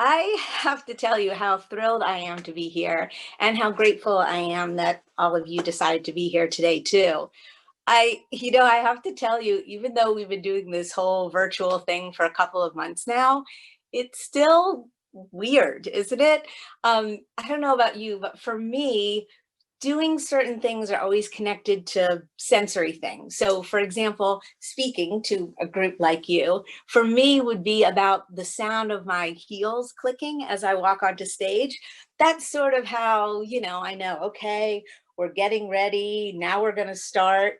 I have to tell you how thrilled I am to be here and how grateful I am that all of you decided to be here today too. I have to tell you, even though we've been doing this whole virtual thing for a couple of months now, it's still weird, isn't it? I don't know about you, but for me, doing certain things are always connected to sensory things. So, for example, speaking to a group like you, for me would be about the sound of my heels clicking as I walk onto stage. That's sort of how, I know, okay, we're getting ready. Now we're going to start.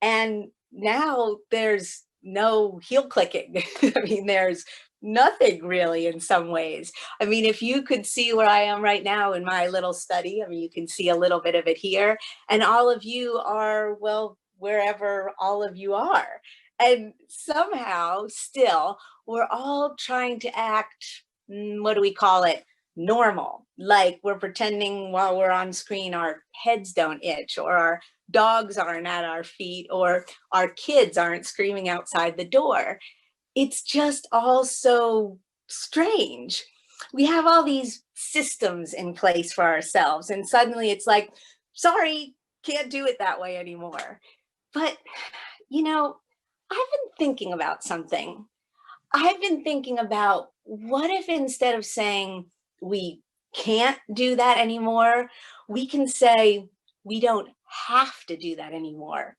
And now there's no heel clicking. I mean, there's nothing really in some ways. I mean, if you could see where I am right now in my little study, I mean, you can see a little bit of it here, and all of you are, well, wherever all of you are. And somehow still, we're all trying to act, what do we call it? Normal. Like we're pretending while we're on screen, our heads don't itch, or our dogs aren't at our feet, or our kids aren't screaming outside the door. It's just all so strange. We have all these systems in place for ourselves, and suddenly it's like, sorry, can't do it that way anymore. But, you know, I've been thinking about something. I've been thinking about what if instead of saying we can't do that anymore, we can say we don't have to do that anymore.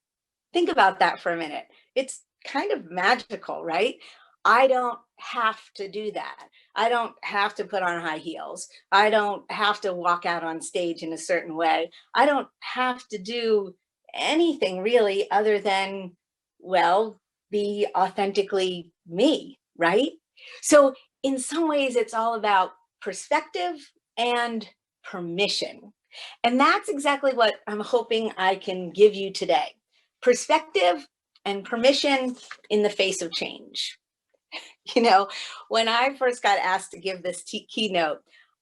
Think about that for a minute. It's kind of magical, right? I don't have to do that. I don't have to put on high heels. I don't have to walk out on stage in a certain way. I don't have to do anything really other than, well, be authentically me, right? So, in some ways, it's all about perspective and permission. And that's exactly what I'm hoping I can give you today: perspective and permission in the face of change. You know, when I first got asked to give this keynote,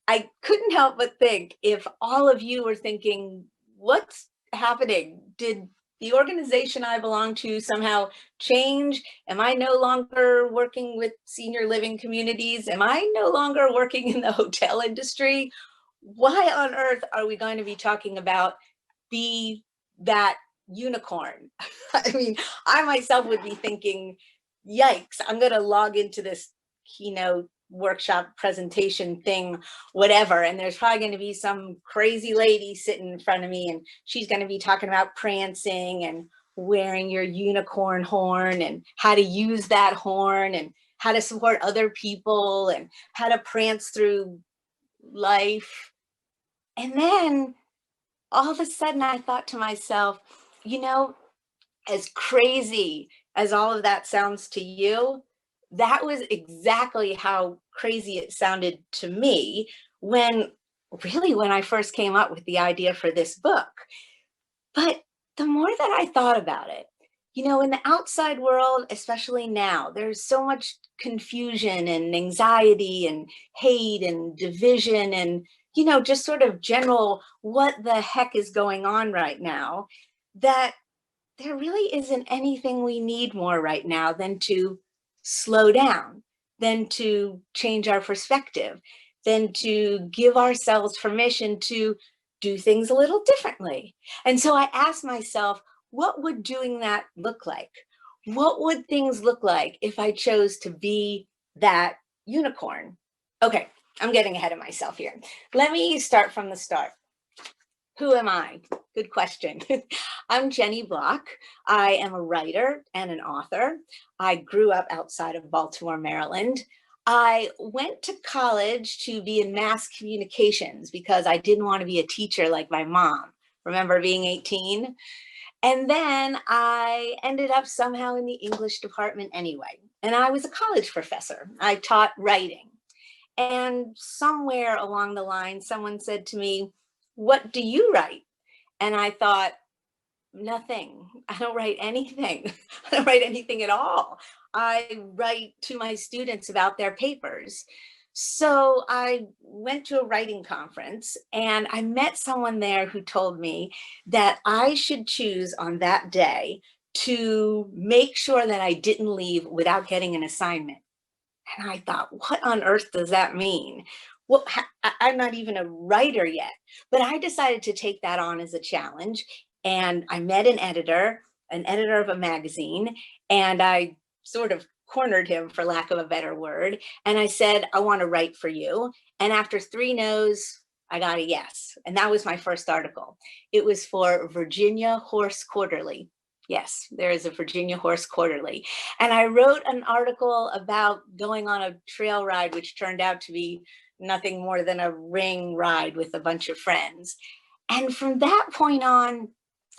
I couldn't help but think, if all of you were thinking, what's happening? Did the organization I belong to somehow change? Am I no longer working with senior living communities? Am I no longer working in the hotel industry? Why on earth are we going to be talking about be that unicorn? I mean, I myself would be thinking, yikes, I'm going to log into this keynote workshop presentation thing, whatever, and there's probably going to be some crazy lady sitting in front of me, and she's going to be talking about prancing and wearing your unicorn horn and how to use that horn and how to support other people and how to prance through life. And then all of a sudden I thought to myself, you know, as crazy as all of that sounds to you, that was exactly how crazy it sounded to me when when I first came up with the idea for this book. But the more that I thought about it, in the outside world, especially now, there's so much confusion and anxiety and hate and division and, just sort of general, what the heck is going on right now, that there really isn't anything we need more right now than to slow down, than to change our perspective, than to give ourselves permission to do things a little differently. And so I asked myself, what would doing that look like? What would things look like if I chose to be that unicorn? Okay, I'm getting ahead of myself here. Let me start from the start. Who am I? Good question. I'm Jenny Block. I am a writer and an author. I grew up outside of Baltimore, Maryland. I went to college to be in mass communications because I didn't want to be a teacher like my mom. Remember being 18? And then I ended up somehow in the English department anyway. And I was a college professor. I taught writing. And somewhere along the line, someone said to me, "What do you write?" And I thought, nothing. I don't write anything. I don't write anything at all. I write to my students about their papers. So I went to a writing conference and I met someone there who told me that I should choose on that day to make sure that I didn't leave without getting an assignment. And I thought, what on earth does that mean? Well, I'm not even a writer yet, but I decided to take that on as a challenge. And I met an editor of a magazine, and I sort of cornered him, for lack of a better word. And I said, I want to write for you. And after 3 no's, I got a yes. And that was my first article. It was for Virginia Horse Quarterly. Yes, there is a Virginia Horse Quarterly. And I wrote an article about going on a trail ride, which turned out to be nothing more than a ring ride with a bunch of friends. And from that point on,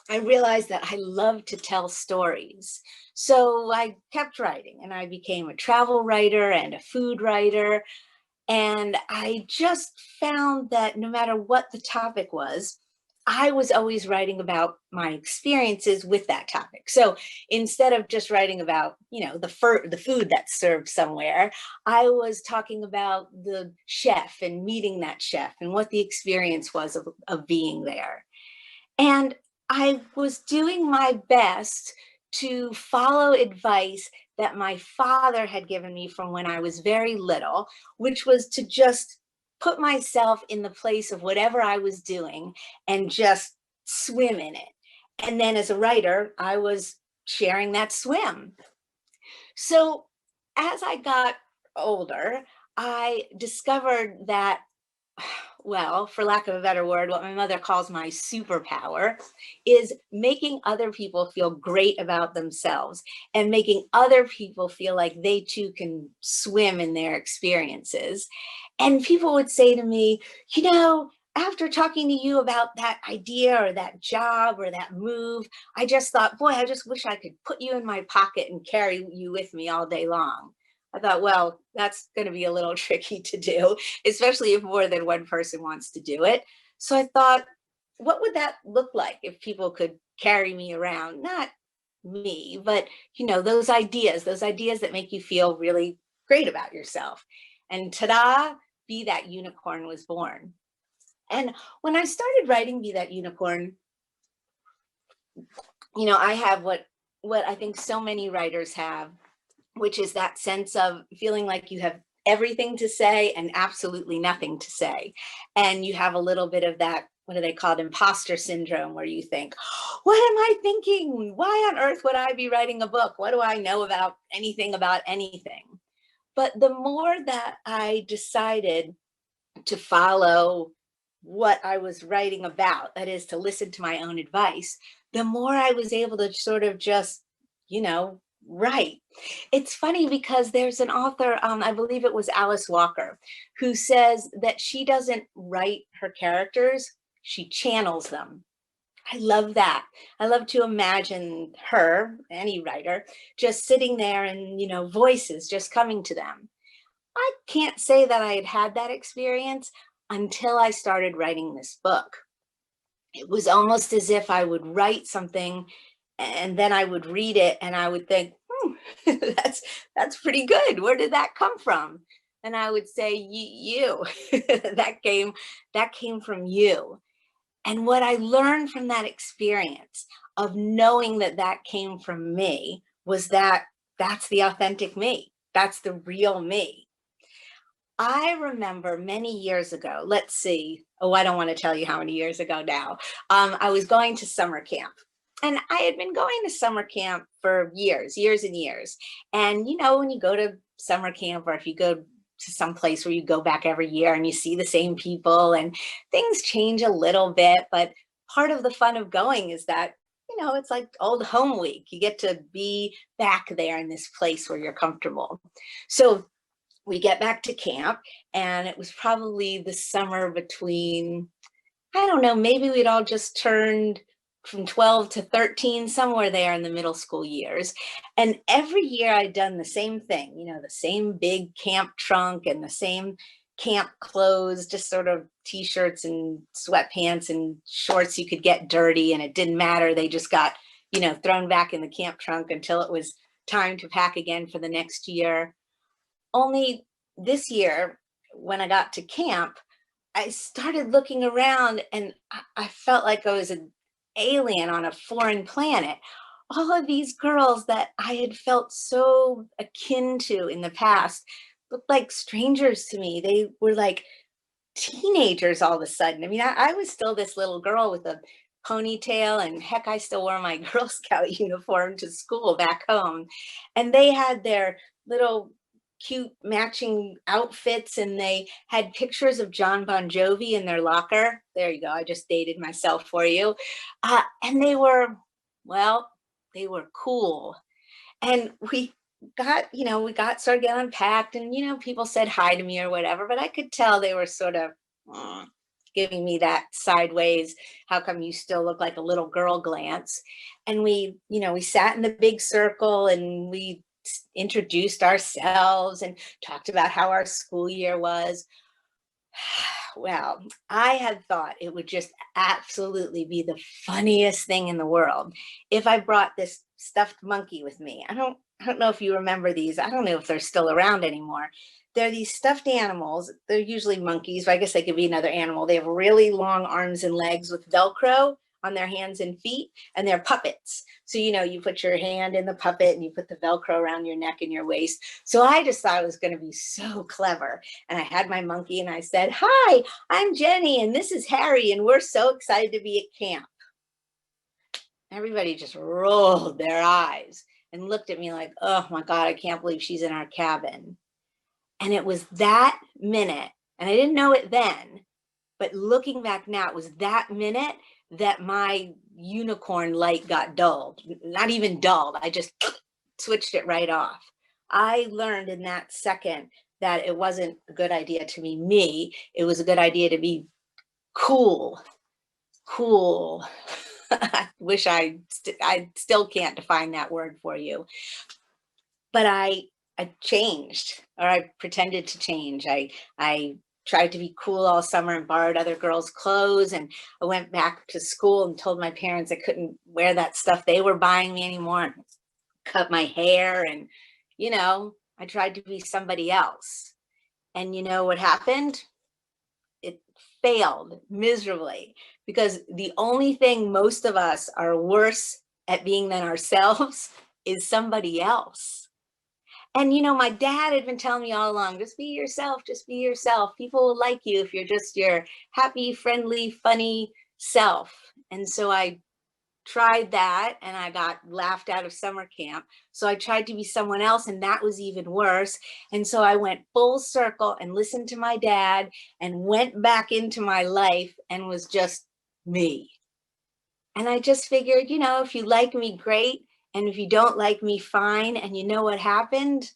I realized that I love to tell stories. So I kept writing, and I became a travel writer and a food writer. And I just found that no matter what the topic was, I was always writing about my experiences with that topic. So instead of just writing about, the food that's served somewhere, I was talking about the chef and meeting that chef and what the experience was of being there. And I was doing my best to follow advice that my father had given me from when I was very little, which was to just put myself in the place of whatever I was doing and just swim in it. And then as a writer, I was sharing that swim. So as I got older, I discovered that, well, for lack of a better word, what my mother calls my superpower is making other people feel great about themselves and making other people feel like they too can swim in their experiences. And people would say to me, after talking to you about that idea or that job or that move, I just thought, boy, I just wish I could put you in my pocket and carry you with me all day long. I thought, well, that's going to be a little tricky to do, especially if more than one person wants to do it. So I thought, what would that look like if people could carry me around? Not me, but those ideas that make you feel really great about yourself. And ta-da, Be That Unicorn was born. And when I started writing Be That Unicorn, I have what I think so many writers have, which is that sense of feeling like you have everything to say and absolutely nothing to say. And you have a little bit of that, what do they call it, imposter syndrome, where you think, what am I thinking? Why on earth would I be writing a book? What do I know about anything about anything? But the more that I decided to follow what I was writing about, that is to listen to my own advice, the more I was able to sort of just, write. It's funny because there's an author, I believe it was Alice Walker, who says that she doesn't write her characters, she channels them. I love that. I love to imagine her, any writer, just sitting there and, voices just coming to them. I can't say that I had had that experience until I started writing this book. It was almost as if I would write something and then I would read it and I would think, that's pretty good. Where did that come from? And I would say, you, that came from you. And what I learned from that experience of knowing that that came from me was that that's the authentic me. That's the real me. I remember many years ago, let's see, oh, I don't want to tell you how many years ago now. I was going to summer camp. And I had been going to summer camp for years and years. And when you go to summer camp, or if you go to some place where you go back every year and you see the same people and things change a little bit, but part of the fun of going is that, it's like old home week. You get to be back there in this place where you're comfortable. So we get back to camp, and it was probably the summer between, I don't know, maybe we'd all just turned from 12 to 13, somewhere there in the middle school years. And every year I'd done the same thing, the same big camp trunk and the same camp clothes, just sort of t-shirts and sweatpants and shorts. You could get dirty and it didn't matter. They just got, thrown back in the camp trunk until it was time to pack again for the next year. Only this year, when I got to camp, I started looking around and I felt like I was an alien on a foreign planet. All of these girls that I had felt so akin to in the past, looked like strangers to me. They were like teenagers all of a sudden. I mean, I was still this little girl with a ponytail, and heck, I still wore my Girl Scout uniform to school back home. And they had their little cute matching outfits, and they had pictures of John Bon Jovi in their locker. There you go. I just dated myself for you. And they were, well, they were cool. And we got started getting unpacked, and people said hi to me or whatever, but I could tell they were sort of mm, giving me that sideways, how come you still look like a little girl glance. And we sat in the big circle, and we introduced ourselves and talked about how our school year was. Well, I had thought it would just absolutely be the funniest thing in the world if I brought this stuffed monkey with me. I don't know if you remember these. I don't know if they're still around anymore. They're these stuffed animals. They're usually monkeys, but I guess they could be another animal. They have really long arms and legs with Velcro on their hands and feet, and they're puppets. So, you put your hand in the puppet and you put the Velcro around your neck and your waist. So I just thought it was going to be so clever. And I had my monkey and I said, "Hi, I'm Jenny, and this is Harry, and we're so excited to be at camp." Everybody just rolled their eyes and looked at me like, "Oh my God, I can't believe she's in our cabin." And it was that minute, and I didn't know it then, but looking back now, it was that minute that my unicorn light got dulled. Not even dulled, I just switched it right off. I learned in that second that it wasn't a good idea to be me. It was a good idea to be cool. Cool. I wish I still can't define that word for you. But I changed, or I pretended to change. I tried to be cool all summer and borrowed other girls' clothes, and I went back to school and told my parents I couldn't wear that stuff they were buying me anymore, and cut my hair, and I tried to be somebody else. And you know what happened? It failed miserably, because the only thing most of us are worse at being than ourselves is somebody else. And my dad had been telling me all along, just be yourself, just be yourself. People will like you if you're just your happy, friendly, funny self. And so I tried that, and I got laughed out of summer camp. So I tried to be someone else, and that was even worse. And so I went full circle and listened to my dad and went back into my life and was just me. And I just figured, if you like me, great. And if you don't like me, fine. And you know what happened?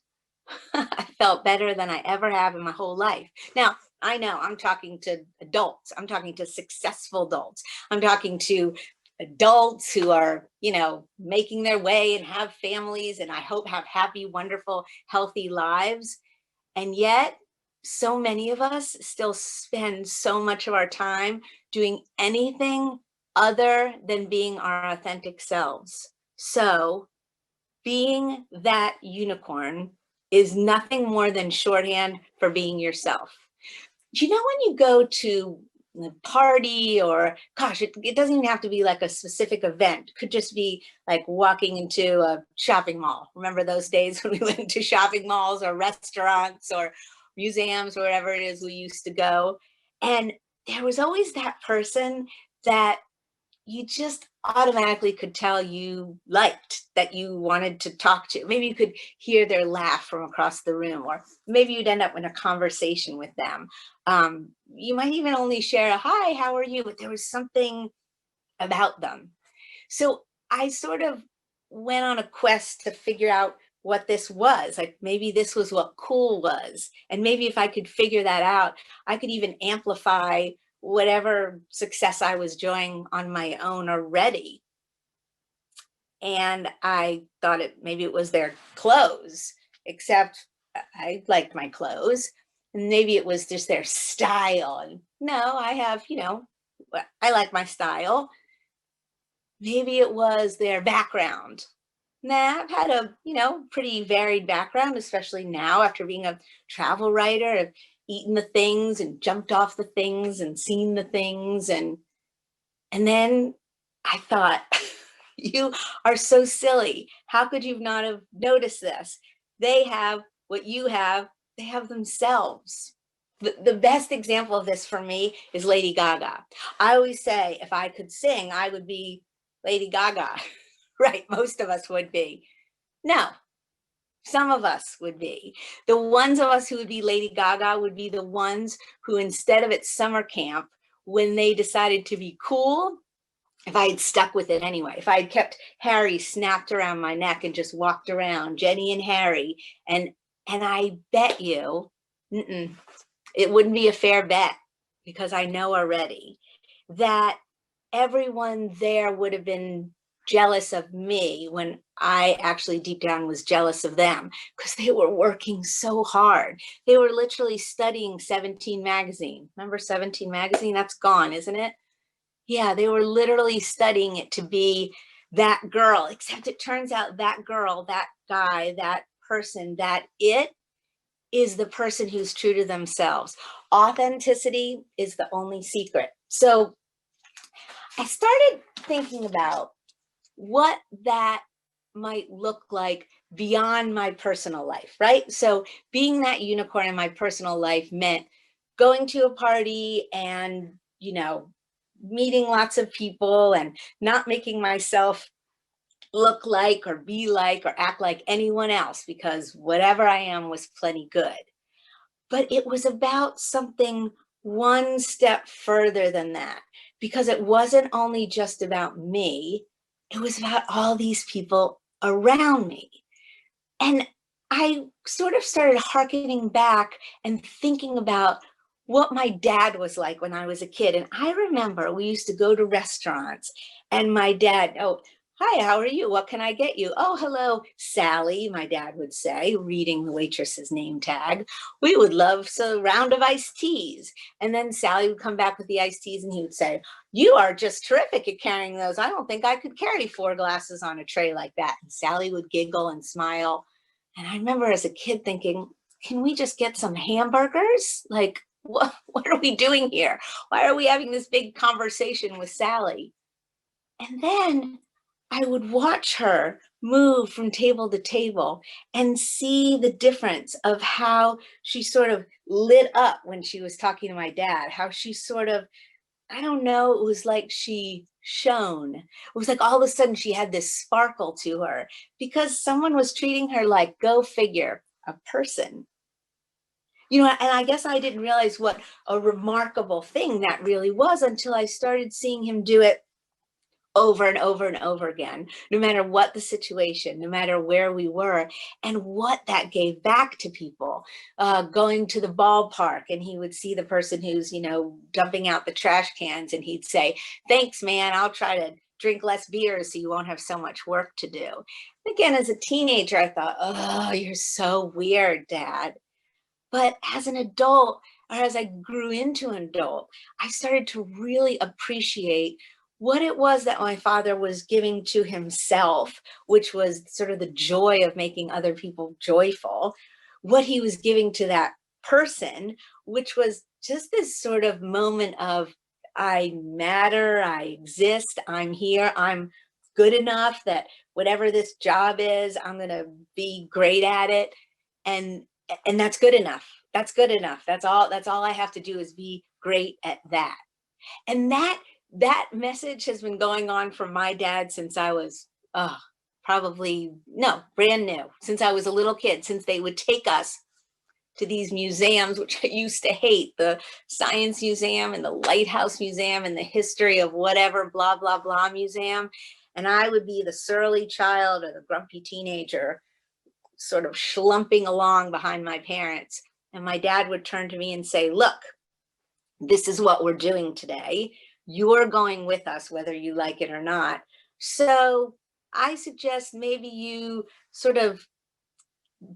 I felt better than I ever have in my whole life. Now, I know I'm talking to adults. I'm talking to successful adults. I'm talking to adults who are, making their way and have families, and I hope have happy, wonderful, healthy lives. And yet, so many of us still spend so much of our time doing anything other than being our authentic selves. So, being that unicorn is nothing more than shorthand for being yourself. Do you know when you go to a party, or gosh, it doesn't even have to be like a specific event. It could just be like walking into a shopping mall. Remember those days when we went to shopping malls or restaurants or museums or wherever it is we used to go? And there was always that person that you just automatically could tell you liked, that you wanted to talk to. Maybe you could hear their laugh from across the room, or maybe you'd end up in a conversation with them. You might even only share a hi, how are you? But there was something about them. So I sort of went on a quest to figure out what this was. Like, maybe this was what cool was. And maybe if I could figure that out, I could even amplify whatever success I was enjoying on my own already. And I thought maybe it was their clothes, except I liked my clothes. And maybe it was just their style. And no, I have, I like my style. Maybe it was their background. Nah, I've had a, pretty varied background, especially now after being a travel writer. I've eaten the things and jumped off the things and seen the things. And then I thought, you are so silly. How could you not have noticed this? They have what you have, they have themselves. The best example of this for me is Lady Gaga. I always say if I could sing, I would be Lady Gaga. Right, most of us would be. No, some of us would be. The ones of us who would be Lady Gaga would be the ones who, instead of at summer camp, when they decided to be cool, if I had stuck with it anyway, if I had kept Harry snapped around my neck and just walked around, Jenny and Harry, and I bet you, it wouldn't be a fair bet, because I know already that everyone there would have been jealous of me when I actually deep down was jealous of them, because they were working so hard. They were literally studying 17 magazine. Remember 17 magazine? That's gone, isn't it? Yeah, they were literally studying it to be that girl, except it turns out that girl, that guy, that person, that it is the person who's true to themselves. Authenticity is the only secret. So I started thinking about what that might look like beyond my personal life, right? So being that unicorn in my personal life meant going to a party and, meeting lots of people and not making myself look like or be like or act like anyone else, because whatever I am was plenty good. But it was about something one step further than that, because it wasn't only just about me, it was about all these people around me. And I sort of started hearkening back and thinking about what my dad was like when I was a kid. And I remember we used to go to restaurants and my dad, oh, hi, how are you? What can I get you? Oh, hello, Sally, my dad would say, reading the waitress's name tag. We would love a round of iced teas. And then Sally would come back with the iced teas and he would say, you are just terrific at carrying those. I don't think I could carry 4 glasses on a tray like that. And Sally would giggle and smile. And I remember as a kid thinking, can we just get some hamburgers? Like, what are we doing here? Why are we having this big conversation with Sally? And then I would watch her move from table to table and see the difference of how she sort of lit up when she was talking to my dad, how she sort of, I don't know, it was like she shone. It was like all of a sudden she had this sparkle to her because someone was treating her like, go figure, a person. And I guess I didn't realize what a remarkable thing that really was until I started seeing him do it over and over and over again, no matter what the situation, no matter where we were, and what that gave back to people. Going to the ballpark and he would see the person who's, dumping out the trash cans and he'd say, thanks, man, I'll try to drink less beer so you won't have so much work to do. Again, as a teenager, I thought, oh, you're so weird, Dad. But as an adult, or as I grew into an adult, I started to really appreciate what it was that my father was giving to himself, which was sort of the joy of making other people joyful, what he was giving to that person, which was just this sort of moment of, I matter, I exist, I'm here, I'm good enough that whatever this job is, I'm going to be great at it. And that's good enough. That's good enough. That's all I have to do is be great at that. And that message has been going on from my dad since I was brand new, since I was a little kid, since they would take us to these museums, which I used to hate, the Science Museum and the Lighthouse Museum and the history of whatever blah, blah, blah museum. And I would be the surly child or the grumpy teenager sort of schlumping along behind my parents. And my dad would turn to me and say, look, this is what we're doing today. You're going with us, whether you like it or not. So I suggest maybe you sort of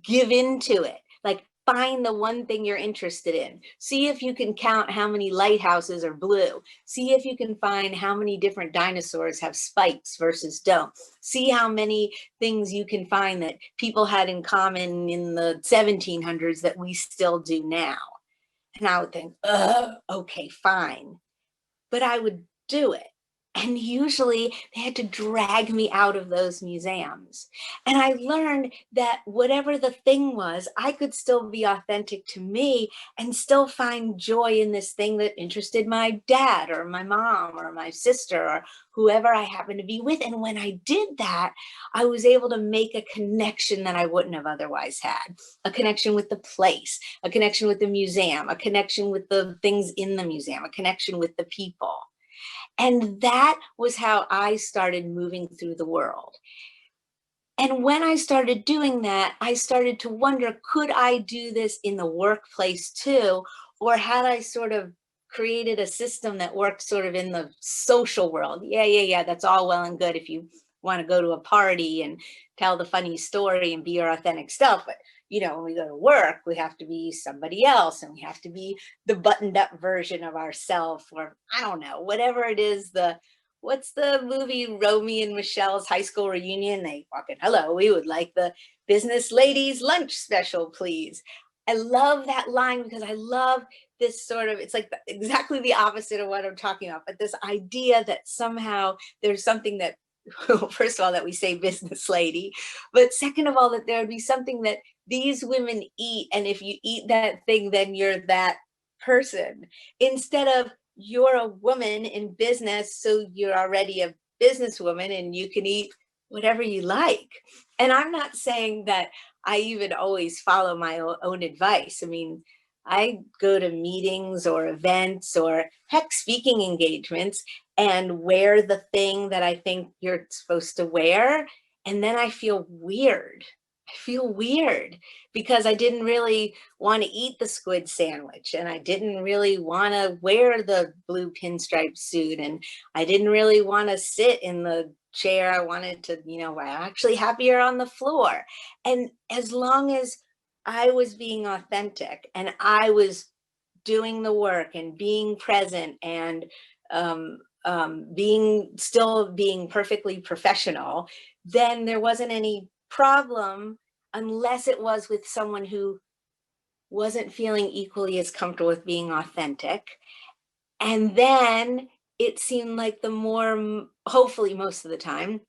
give into it. Like, find the one thing you're interested in. See if you can count how many lighthouses are blue. See if you can find how many different dinosaurs have spikes versus don't. See how many things you can find that people had in common in the 1700s that we still do now. And I would think, okay, fine. But I would do it. And usually they had to drag me out of those museums. And I learned that whatever the thing was, I could still be authentic to me and still find joy in this thing that interested my dad or my mom or my sister or whoever I happened to be with. And when I did that, I was able to make a connection that I wouldn't have otherwise had. A connection with the place, a connection with the museum, a connection with the things in the museum, a connection with the people. And that was how I started moving through the world. And when I started doing that, I started to wonder, could I do this in the workplace too? Or had I sort of created a system that worked sort of in the social world? Yeah, that's all well and good if you want to go to a party and tell the funny story and be your authentic self. But when we go to work, we have to be somebody else, and we have to be the buttoned up version of ourselves, or I don't know, whatever it is, what's the movie, Romeo and Michelle's high school reunion? They walk in, hello, we would like the business ladies lunch special, please. I love that line because I love this sort of, it's like exactly the opposite of what I'm talking about, but this idea that somehow there's something that, first of all, that we say business lady, but second of all, that there would be something that these women eat. And if you eat that thing, then you're that person, instead of you're a woman in business, so you're already a businesswoman and you can eat whatever you like. And I'm not saying that I even always follow my own advice. I mean, I go to meetings or events or heck, speaking engagements and wear the thing that I think you're supposed to wear. And then I feel weird. I feel weird because I didn't really want to eat the squid sandwich, and I didn't really want to wear the blue pinstripe suit, and I didn't really want to sit in the chair. I wanted to, I'm actually happier on the floor. And as long as I was being authentic and I was doing the work and being present and being perfectly professional, then there wasn't any problem, unless it was with someone who wasn't feeling equally as comfortable with being authentic. And then it seemed like the more, hopefully most of the time,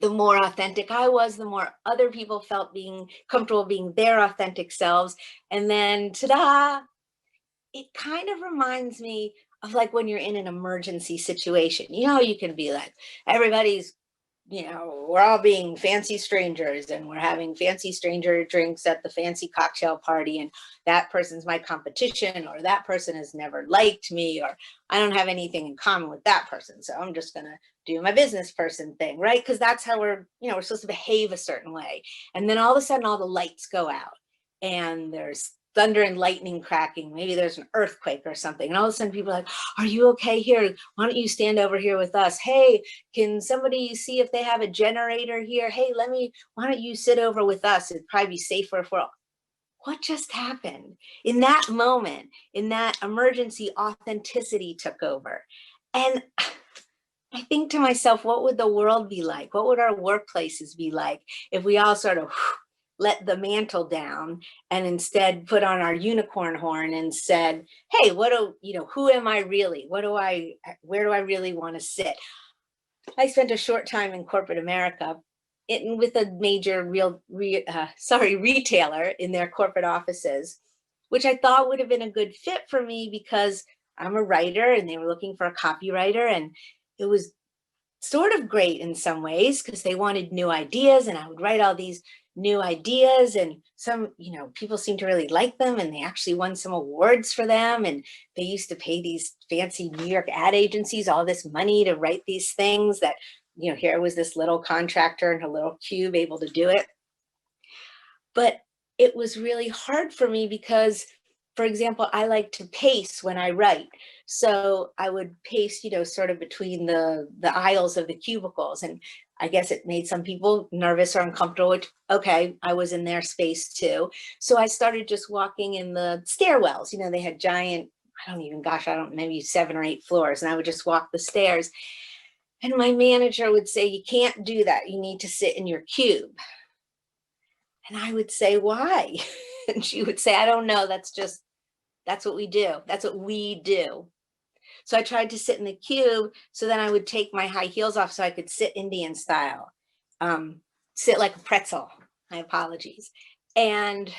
the more authentic I was, the more other people felt being comfortable being their authentic selves. And then ta-da, it kind of reminds me of like when you're in an emergency situation. You can be like, everybody's, we're all being fancy strangers and we're having fancy stranger drinks at the fancy cocktail party, and that person's my competition, or that person has never liked me, or I don't have anything in common with that person, so I'm just gonna do my business person thing, right? Because that's how we're supposed to behave a certain way. And then all of a sudden all the lights go out and there's thunder and lightning cracking, maybe there's an earthquake or something, and all of a sudden people are like, are you okay? Here, why don't you stand over here with us? Hey, can somebody see if they have a generator here? Hey, why don't you sit over with us? It'd probably be safer for all. What just happened? In that moment, in that emergency, authenticity took over. And I think to myself, what would the world be like? What would our workplaces be like if we all sort of let the mantle down and instead put on our unicorn horn and said, hey, who am I really? Where do I really want to sit? I spent a short time in corporate America with a major retailer in their corporate offices, which I thought would have been a good fit for me because I'm a writer and they were looking for a copywriter. And it was sort of great in some ways because they wanted new ideas, and I would write all these new ideas, and some, people seemed to really like them, and they actually won some awards for them. And they used to pay these fancy New York ad agencies all this money to write these things that, here was this little contractor in a little cube able to do it. But it was really hard for me because, for example, I like to pace when I write. So I would pace, sort of between the aisles of the cubicles. And I guess it made some people nervous or uncomfortable, which, okay, I was in their space too. So I started just walking in the stairwells. They had giant, maybe 7 or 8 floors. And I would just walk the stairs. And my manager would say, you can't do that. You need to sit in your cube. And I would say, why? And she would say, I don't know. That's what we do. That's what we do. So I tried to sit in the cube, so then I would take my high heels off so I could sit Indian style, sit like a pretzel. My apologies. And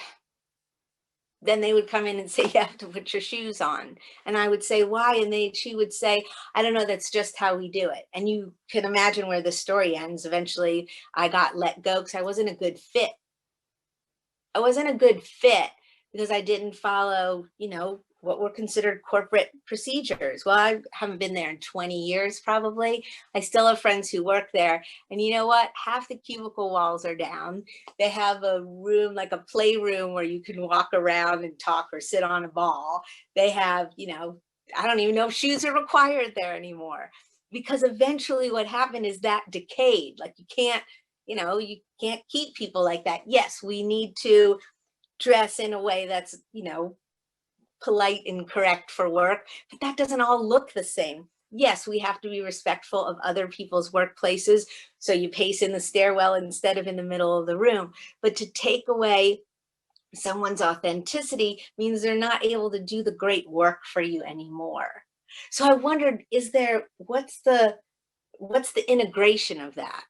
then they would come in and say, you have to put your shoes on. And I would say, why? And she would say, I don't know, that's just how we do it. And you can imagine where the story ends. Eventually I got let go because I wasn't a good fit. I wasn't a good fit because I didn't follow, what were considered corporate procedures. Well, I haven't been there in 20 years, probably. I still have friends who work there. And you know what? Half the cubicle walls are down. They have a room, like a playroom where you can walk around and talk or sit on a ball. They have, I don't even know if shoes are required there anymore. Because eventually what happened is that decayed. Like you can't keep people like that. Yes, we need to dress in a way that's, polite and correct for work, but that doesn't all look the same. Yes, we have to be respectful of other people's workplaces. So you pace in the stairwell instead of in the middle of the room. But to take away someone's authenticity means they're not able to do the great work for you anymore. So I wondered, what's the integration of that?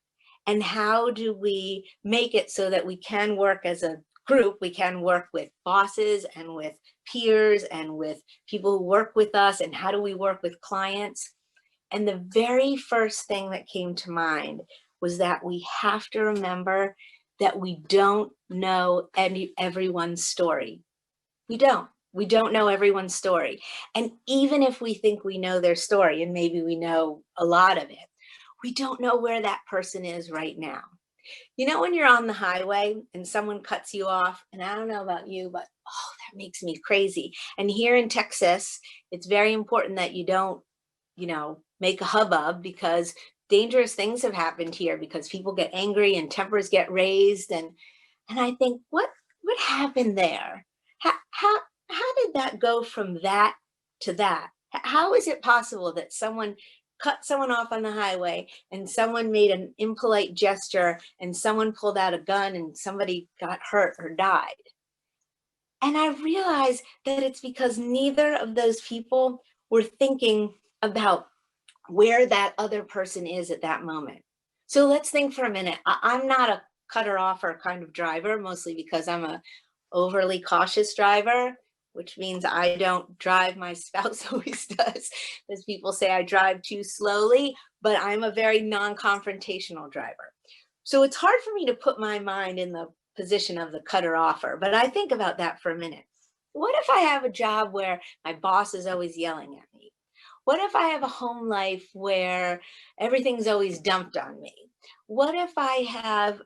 And how do we make it so that we can work as a group, we can work with bosses and with peers and with people who work with us, and how do we work with clients? And the very first thing that came to mind was that we have to remember that we don't know everyone's story. We don't know everyone's story. And even if we think we know their story, and maybe we know a lot of it, we don't know where that person is right now. When you're on the highway and someone cuts you off, and I don't know about you, but that makes me crazy. And here in Texas, it's very important that you don't, make a hubbub, because dangerous things have happened here because people get angry and tempers get raised. And I think, what happened there? How did that go from that to that? How is it possible that someone cut someone off on the highway and someone made an impolite gesture and someone pulled out a gun and somebody got hurt or died? And I realized that it's because neither of those people were thinking about where that other person is at that moment. So let's think for a minute. I'm not a cutter offer kind of driver, mostly because I'm a overly cautious driver, which means I don't drive. My spouse always does, as people say I drive too slowly, but I'm a very non-confrontational driver. So it's hard for me to put my mind in the position of the cutter offer, but I think about that for a minute. What if I have a job where my boss is always yelling at me? What if I have a home life where everything's always dumped on me? What if I have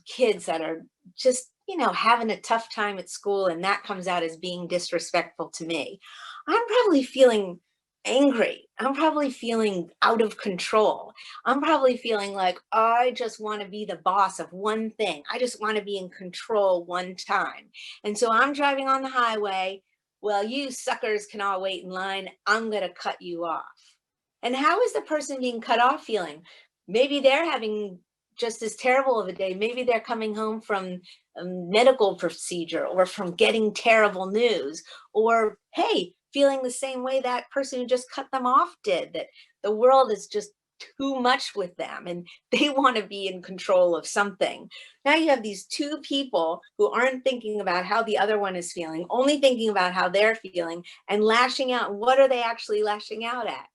kids that are just, having a tough time at school, and that comes out as being disrespectful to me? I'm probably feeling angry. I'm probably feeling out of control. I'm probably feeling like I just want to be the boss of one thing. I just want to be in control one time. And so I'm driving on the highway. Well, you suckers can all wait in line. I'm going to cut you off. And how is the person being cut off feeling? Maybe they're having just as terrible of a day. Maybe they're coming home from a medical procedure or from getting terrible news, or, hey, feeling the same way that person who just cut them off did, that the world is just too much with them and they want to be in control of something. Now you have these two people who aren't thinking about how the other one is feeling, only thinking about how they're feeling and lashing out. What are they actually lashing out at?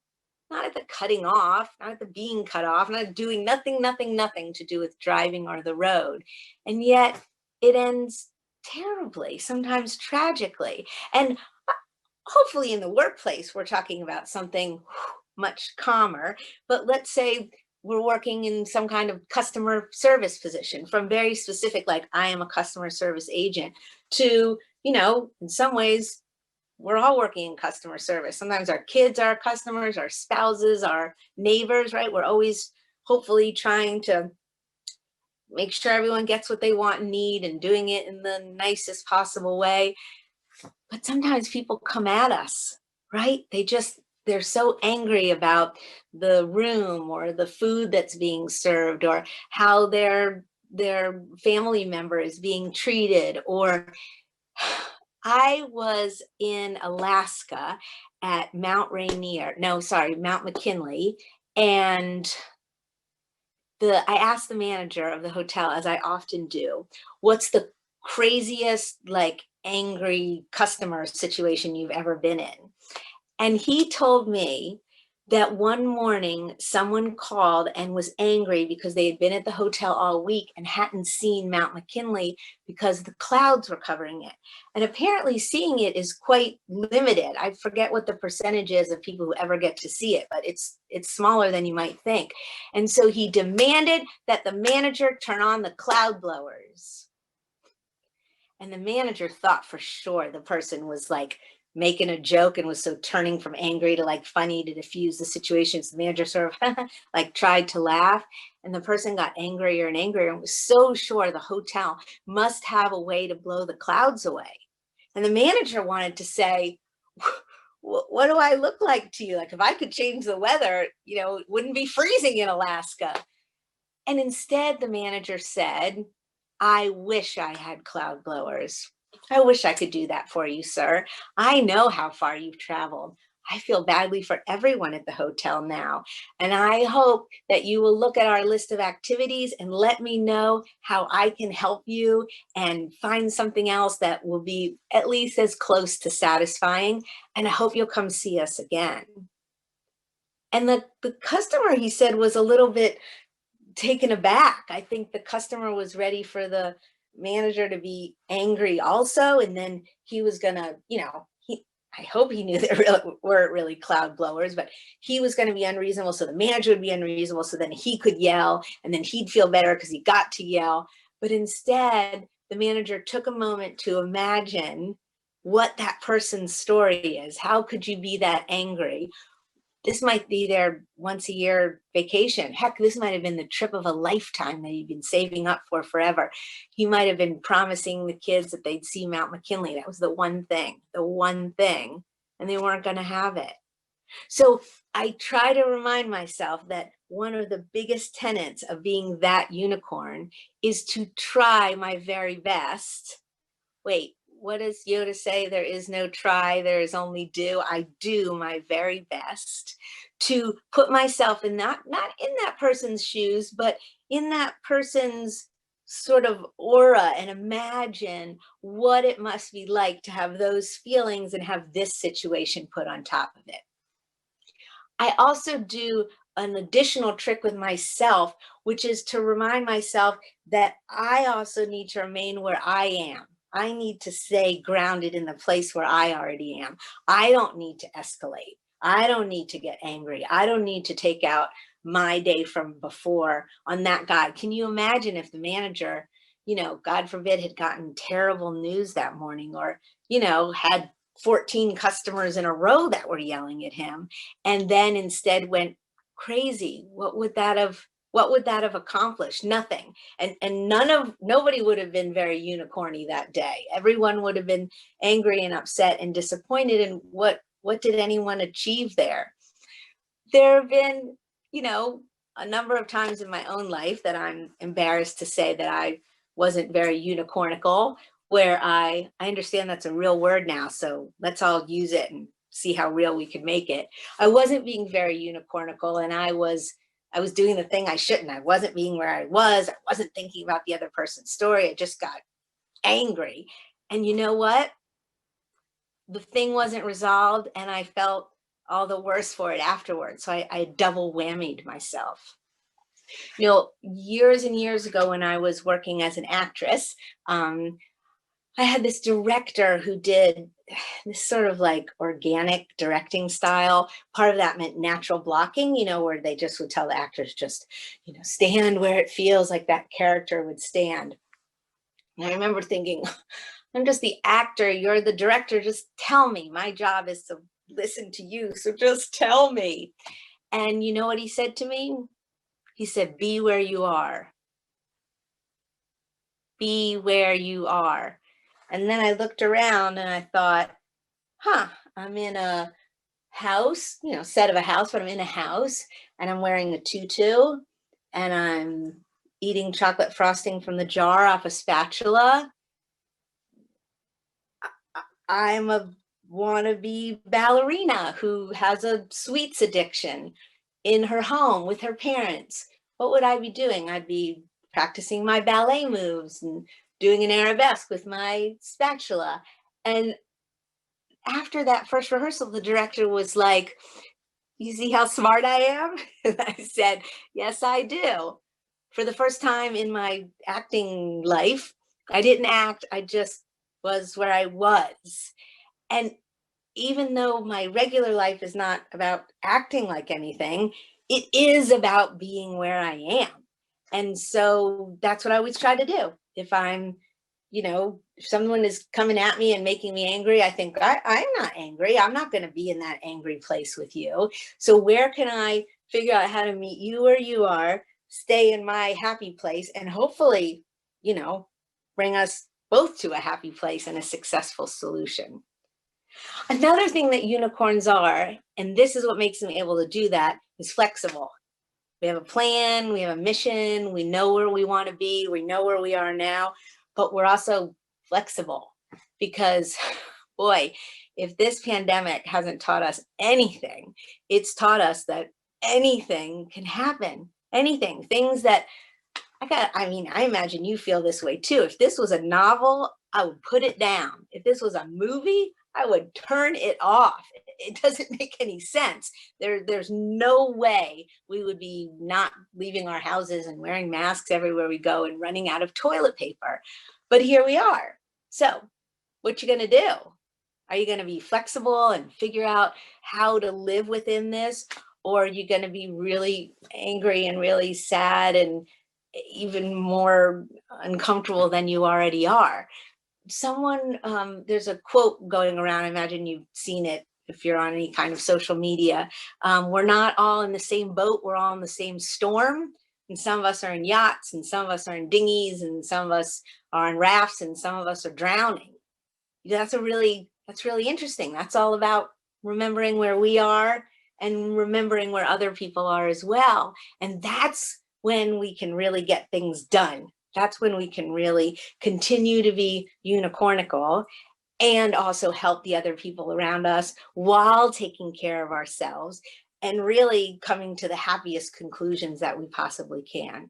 Not at the cutting off, not at the being cut off, not doing nothing to do with driving or the road. And yet it ends terribly, sometimes tragically. And hopefully in the workplace, we're talking about something much calmer, but let's say we're working in some kind of customer service position, from very specific, like I am a customer service agent, to, in some ways, we're all working in customer service. Sometimes our kids are customers, our spouses, our neighbors, right? We're always hopefully trying to make sure everyone gets what they want and need, and doing it in the nicest possible way. But sometimes people come at us, right? They're so angry about the room or the food that's being served, or how their family member is being treated, or I was in Alaska at Mount Rainier, no, sorry, Mount McKinley, and I asked the manager of the hotel, as I often do, what's the craziest, like, angry customer situation you've ever been in? And he told me that one morning someone called and was angry because they had been at the hotel all week and hadn't seen Mount McKinley because the clouds were covering it. And apparently seeing it is quite limited. I forget what the percentage is of people who ever get to see it, but it's smaller than you might think. And so he demanded that the manager turn on the cloud blowers. And the manager thought for sure the person was like making a joke and was so turning from angry to like funny to diffuse the situation. So the manager sort of like tried to laugh, and the person got angrier and angrier and was so sure the hotel must have a way to blow the clouds away. And the manager wanted to say, what do I look like to you? Like, if I could change the weather, it wouldn't be freezing in Alaska. And instead, the manager said, I wish I had cloud blowers. I wish I could do that for you, sir. I know how far you've traveled. I feel badly for everyone at the hotel now. And I hope that you will look at our list of activities and let me know how I can help you and find something else that will be at least as close to satisfying. And I hope you'll come see us again. And the customer, he said, was a little bit taken aback. I think the customer was ready for the manager to be angry also, and then he was gonna, I hope he knew there really weren't really cloud blowers, but he was gonna be unreasonable, so the manager would be unreasonable, so then he could yell, and then he'd feel better because he got to yell. But instead, the manager took a moment to imagine what that person's story is. How could you be that angry? This might be their once a year vacation. Heck, this might have been the trip of a lifetime that he'd been saving up for forever. He might have been promising the kids that they'd see Mount McKinley. That was the one thing, and they weren't going to have it. So I try to remind myself that one of the biggest tenets of being that unicorn is to try my very best. Wait, what does Yoda say? There is no try, there is only do. I do my very best to put myself in not in that person's shoes, but in that person's sort of aura, and imagine what it must be like to have those feelings and have this situation put on top of it. I also do an additional trick with myself, which is to remind myself that I also need to remain where I am. I need to stay grounded in the place where I already am. I don't need to escalate. I don't need to get angry. I don't need to take out my day from before on that guy. Can you imagine if the manager, God forbid, had gotten terrible news that morning, or, had 14 customers in a row that were yelling at him, and then instead went crazy? What would that have accomplished? Nothing. And nobody would have been very unicorny that day. Everyone would have been angry and upset and disappointed. And what did anyone achieve there? There have been, a number of times in my own life that I'm embarrassed to say that I wasn't very unicornical, where I understand that's a real word now, so let's all use it and see how real we could make it. I wasn't being very unicornical, and I was doing the thing I shouldn't. I wasn't being where I wasn't thinking about the other person's story. I just got angry. And you know what? The thing wasn't resolved, and I felt all the worse for it afterwards. So I double whammied myself. Years and years ago, when I was working as an actress, I had this director who did this sort of like organic directing style. Part of that meant natural blocking, where they just would tell the actors just, stand where it feels like that character would stand. And I remember thinking, I'm just the actor, you're the director, just tell me. My job is to listen to you, so just tell me. And you know what he said to me? He said, be where you are. Be where you are. And then I looked around and I thought, I'm in a house, set of a house, but I'm in a house, and I'm wearing a tutu, and I'm eating chocolate frosting from the jar off a spatula. I'm a wannabe ballerina who has a sweets addiction in her home with her parents. What would I be doing? I'd be practicing my ballet moves and doing an arabesque with my spatula. And after that first rehearsal, the director was like, "You see how smart I am?" And I said, "Yes, I do." For the first time in my acting life, I didn't act, I just was where I was. And even though my regular life is not about acting like anything, it is about being where I am. And so that's what I always try to do. If I'm, if someone is coming at me and making me angry, I think I'm not angry. I'm not going to be in that angry place with you. So where can I figure out how to meet you where you are, stay in my happy place, and hopefully, you know, bring us both to a happy place and a successful solution. Another thing that unicorns are, and this is what makes them able to do that, is flexible. We have a plan, we have a mission, we know where we want to be, we know where we are now, but we're also flexible because, boy, if this pandemic hasn't taught us anything, it's taught us that anything can happen. Anything, things that I imagine you feel this way too. If this was a novel, I would put it down. If this was a movie, I would turn it off. It doesn't make any sense. There's no way we would be not leaving our houses and wearing masks everywhere we go and running out of toilet paper. But here we are. So, what you gonna do? Are you gonna be flexible and figure out how to live within this? Or are you gonna be really angry and really sad and even more uncomfortable than you already are? There's a quote going around, I imagine you've seen it if you're on any kind of social media. We're not all in the same boat, we're all in the same storm. And some of us are in yachts, and some of us are in dinghies, and some of us are in rafts, and some of us are drowning. That's really interesting. That's all about remembering where we are and remembering where other people are as well. And that's when we can really get things done. That's when we can really continue to be unicornical and also help the other people around us while taking care of ourselves and really coming to the happiest conclusions that we possibly can.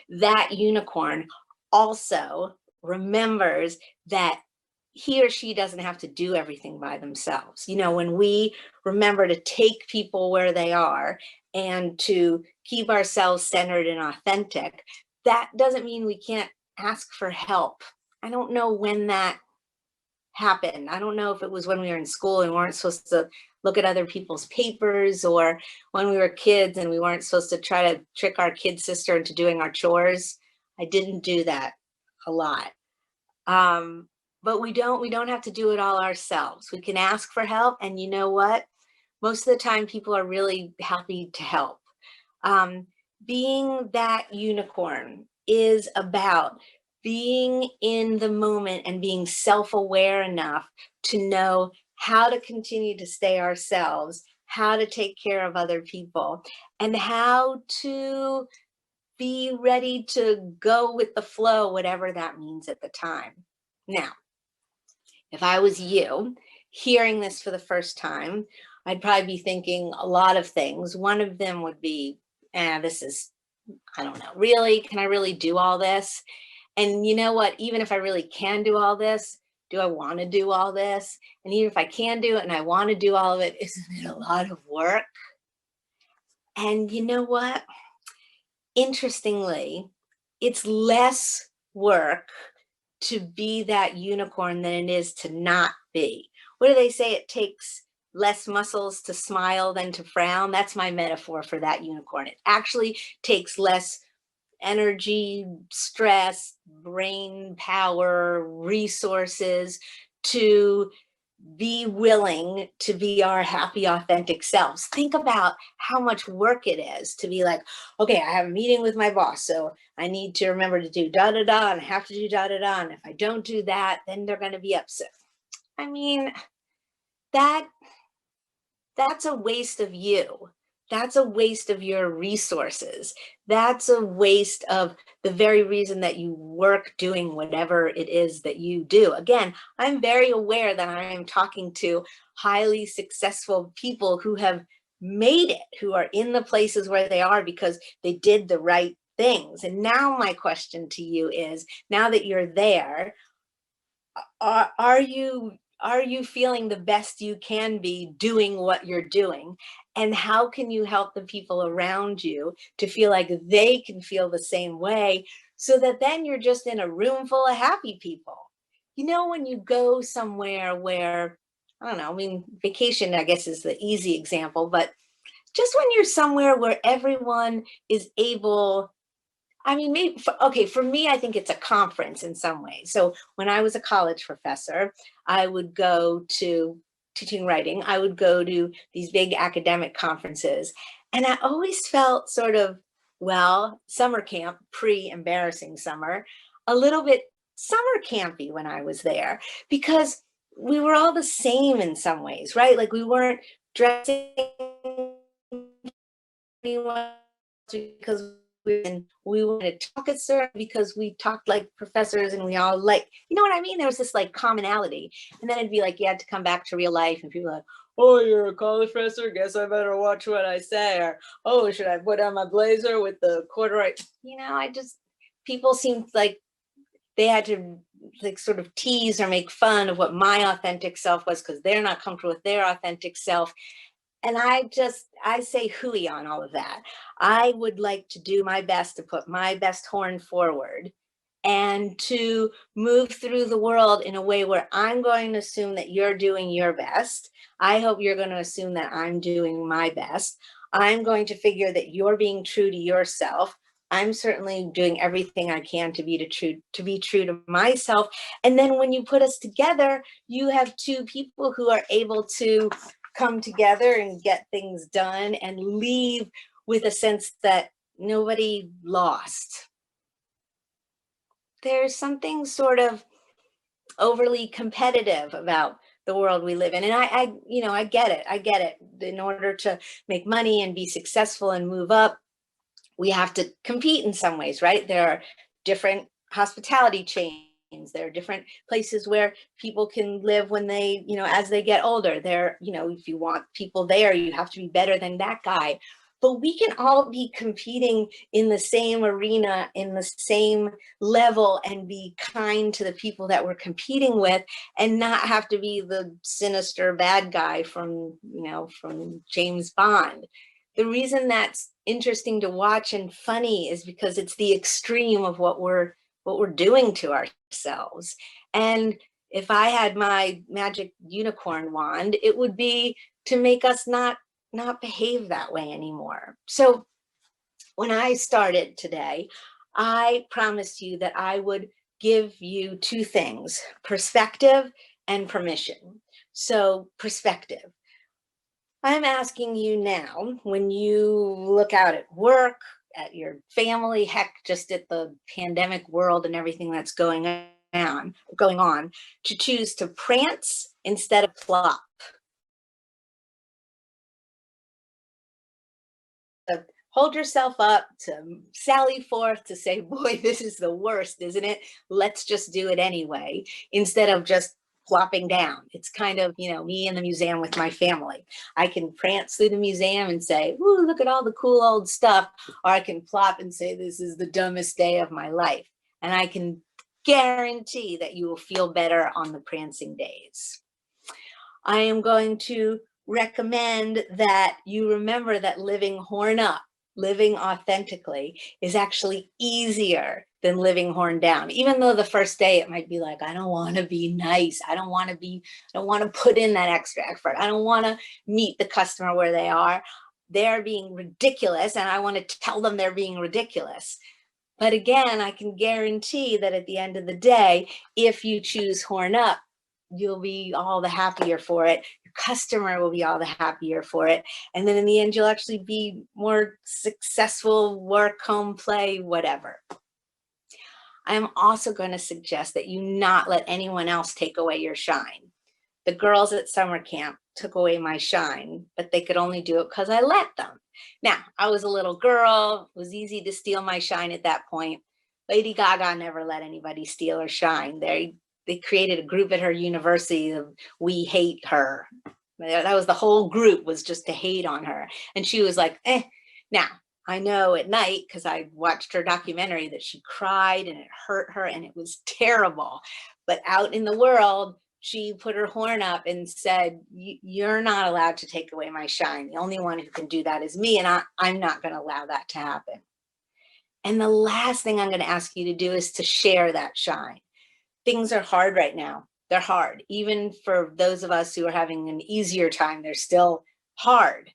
That unicorn also remembers that he or she doesn't have to do everything by themselves. When we remember to take people where they are and to keep ourselves centered and authentic, that doesn't mean we can't ask for help. I don't know when that happened. I don't know if it was when we were in school and weren't supposed to look at other people's papers, or when we were kids and we weren't supposed to try to trick our kid sister into doing our chores. I didn't do that a lot. But we don't have to do it all ourselves. We can ask for help, and you know what? Most of the time people are really happy to help. Um, Being that unicorn is about being in the moment and being self-aware enough to know how to continue to stay ourselves, how to take care of other people, and how to be ready to go with the flow, whatever that means at the time. Now, if I was you hearing this for the first time, I'd probably be thinking a lot of things. One of them would be, this is, I don't know, really, can I really do all this? And you know what? Even if I really can do all this, do I want to do all this? And even if I can do it and I want to do all of it, isn't it a lot of work? And you know what? Interestingly, it's less work to be that unicorn than it is to not be. What do they say? It takes less muscles to smile than to frown. That's my metaphor for that unicorn. It actually takes less energy, stress, brain power, resources to be willing to be our happy, authentic selves. Think about how much work it is to be like, okay, I have a meeting with my boss, so I need to remember to do da da da, and I have to do da da da, and if I don't do that, then they're going to be upset. I mean, that that's a waste of you that's a waste of your resources. That's a waste of the very reason that you work doing whatever it is that you do. Again, I'm very aware that I am talking to highly successful people who have made it, who are in the places where they are because they did the right things. And now my question to you is, now that you're there, are you feeling the best you can be doing what you're doing? And how can you help the people around you to feel like they can feel the same way, so that then you're just in a room full of happy people? You know, when you go somewhere where, I don't know, I mean, vacation, I guess, is the easy example, but just when you're somewhere where everyone is able, I mean, maybe okay, for me, I think it's a conference in some ways. So when I was a college professor, I would go to teaching writing, I would go to these big academic conferences. And I always felt sort of, well, summer camp, pre-embarrassing summer, a little bit summer campy when I was there, because we were all the same in some ways, right? Like we weren't dressing anyone because we wanted to talk at certain, because we talked like professors and we all, like, you know what I mean? There was this like commonality. And then it'd be like you had to come back to real life and people were like, oh, you're a college professor, guess I better watch what I say. Or, oh, should I put on my blazer with the corduroy? You know, people seemed like they had to like sort of tease or make fun of what my authentic self was because they're not comfortable with their authentic self. And I say hooey on all of that. I would like to do my best to put my best horn forward and to move through the world in a way where I'm going to assume that you're doing your best. I hope you're going to assume that I'm doing my best. I'm going to figure that you're being true to yourself. I'm certainly doing everything I can to be true to myself. And then when you put us together, you have two people who are able to come together and get things done and leave with a sense that nobody lost. There's something sort of overly competitive about the world we live in. And I get it. I get it. In order to make money and be successful and move up, we have to compete in some ways, right? There are different hospitality chains. There are different places where people can live when they, as they get older. If you want people there, you have to be better than that guy. But we can all be competing in the same arena, in the same level, and be kind to the people that we're competing with, and not have to be the sinister bad guy from James Bond. The reason that's interesting to watch and funny is because it's the extreme of what we're doing to ourselves. And if I had my magic unicorn wand, it would be to make us not behave that way anymore. So when I started today, I promised you that I would give you two things: perspective and permission. So perspective. I'm asking you now, when you look out at work, at your family, heck, just at the pandemic world and everything that's going on, to choose to prance instead of flop. To hold yourself up, to sally forth, to say, boy, this is the worst, isn't it? Let's just do it anyway, instead of just plopping down. It's kind of, me in the museum with my family. I can prance through the museum and say, ooh, look at all the cool old stuff. Or I can plop and say, this is the dumbest day of my life. And I can guarantee that you will feel better on the prancing days. I am going to recommend that you remember that living horn up, living authentically, is actually easier than living horn down. Even though the first day it might be like, I don't want to be nice. I don't want to put in that extra effort. I don't want to meet the customer where they are. They're being ridiculous, and I want to tell them they're being ridiculous. But again, I can guarantee that at the end of the day, if you choose horn up, you'll be all the happier for it. Your customer will be all the happier for it. And then in the end, you'll actually be more successful, work, home, play, whatever. I'm also going to suggest that you not let anyone else take away your shine. The girls at summer camp took away my shine, but they could only do it because I let them. Now, I was a little girl, it was easy to steal my shine at that point. Lady Gaga never let anybody steal her shine. They created a group at her university of We Hate Her. That was the whole group, was just to hate on her. And she was like, eh. Now, I know at night, because I watched her documentary, that she cried and it hurt her and it was terrible. But out in the world, she put her horn up and said, you're not allowed to take away my shine. The only one who can do that is me, and I'm not going to allow that to happen. And the last thing I'm going to ask you to do is to share that shine. Things are hard right now. They're hard. Even for those of us who are having an easier time, they're still hard.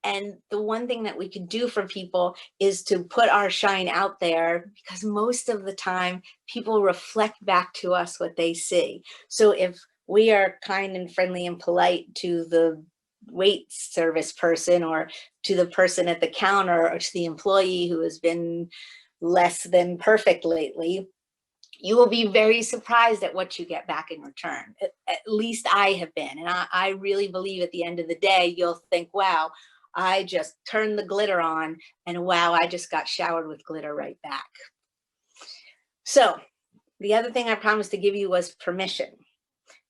And the one thing that we can do for people is to put our shine out there, because most of the time people reflect back to us what they see. So if we are kind and friendly and polite to the wait service person, or to the person at the counter, or to the employee who has been less than perfect lately, you will be very surprised at what you get back in return. At least I have been. And I really believe at the end of the day, you'll think, wow, I just turned the glitter on, and wow, I just got showered with glitter right back. So the other thing I promised to give you was permission.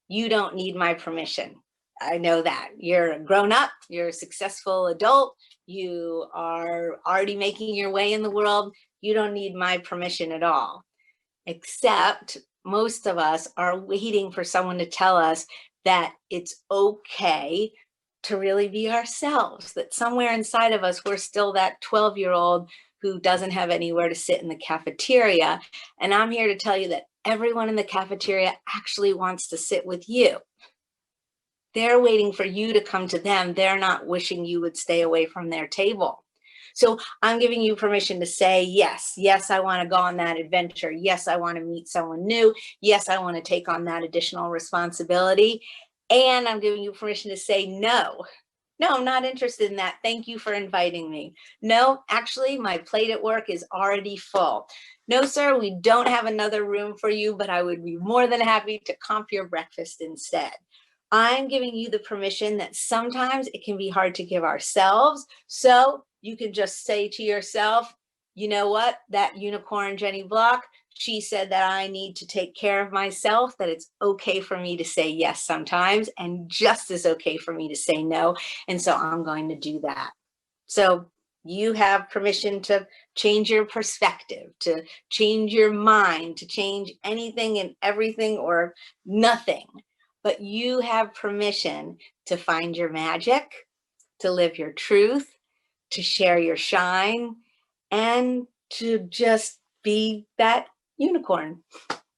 You don't need my permission. I know that. You're a grown up, you're a successful adult, you are already making your way in the world. You don't need my permission at all. Except most of us are waiting for someone to tell us that it's okay to really be ourselves, that somewhere inside of us, we're still that 12-year-old who doesn't have anywhere to sit in the cafeteria. And I'm here to tell you that everyone in the cafeteria actually wants to sit with you. They're waiting for you to come to them. They're not wishing you would stay away from their table. So I'm giving you permission to say, yes, yes, I want to go on that adventure. Yes, I want to meet someone new. Yes, I want to take on that additional responsibility. And I'm giving you permission to say, no, I'm not interested in that. Thank you for inviting me. No, actually, my plate at work is already full. No, sir, we don't have another room for you, but I would be more than happy to comp your breakfast instead. I'm giving you the permission that sometimes it can be hard to give ourselves. So you can just say to yourself, you know what, that unicorn Jenny Block, she said that I need to take care of myself, that it's okay for me to say yes sometimes, and just as okay for me to say no. And so I'm going to do that. So you have permission to change your perspective, to change your mind, to change anything and everything or nothing. But you have permission to find your magic, to live your truth, to share your shine, and to just be that unicorn.